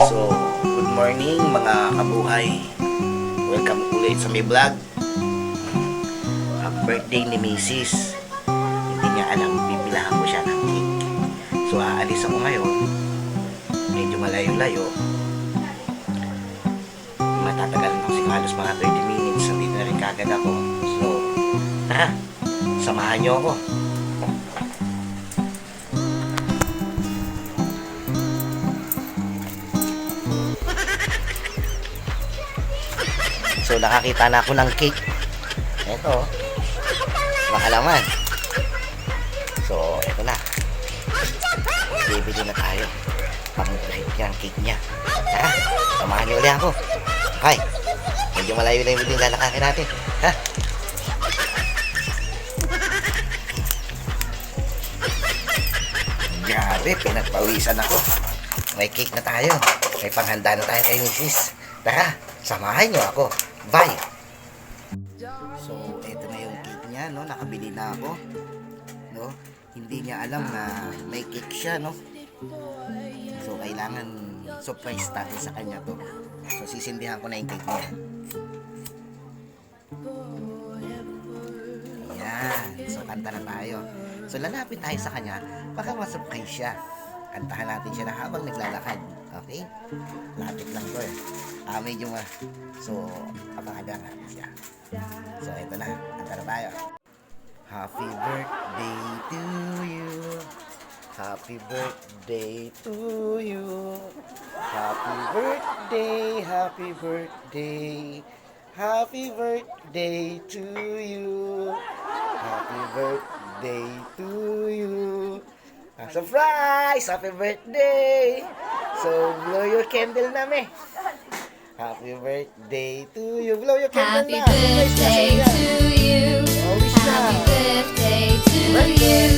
So, good morning mga kabuhay. Welcome ulit sa may vlog. Happy birthday ni Mrs. Hindi niya alam, bibilahan ko siya ng cake. So, aalis ako ngayon. Medyo malayo-layo. Matatagal na kasi halos mga 30 minutes. Nandito na rin kagad ako. So, tara, samahan niyo ako. So, nakakita na ako ng cake. Ito, makalaman. So, ito na. Bibili na tayo. Pang-treat niya ang cake niya. Tara, samahan niyo ulit ako. Okay, medyo malayo na yung lalakarin natin. Ha? Grabe, pinagpawisan ako. May cake na tayo. May panghanda na tayo kay Mrs. Tara, samahan niyo ako. Bye! So, ito na yung cake niya, no? Nakabili na ako. No? Hindi niya alam na may cake siya, no? So, kailangan surprise natin sa kanya to. So, sisindihan ko na yung cake niya. Ayan. So, kanta na tayo. So, lalapit tayo sa kanya para ma-surprise siya. Kantahan natin siya na habang naglalakad. Okay? Lapit lang to eh. Medyo so, papakadaan natin siya. So, ito na. Kanta na tayo. Happy birthday to you. Happy birthday to you. Happy birthday, happy birthday. Happy birthday to you. Happy birthday to you. Surprise! Happy birthday! So, blow your candle na, me. Happy birthday to you. Blow your candle Happy na. birthday to you. Oh, wish na. Happy birthday to Birthday. you.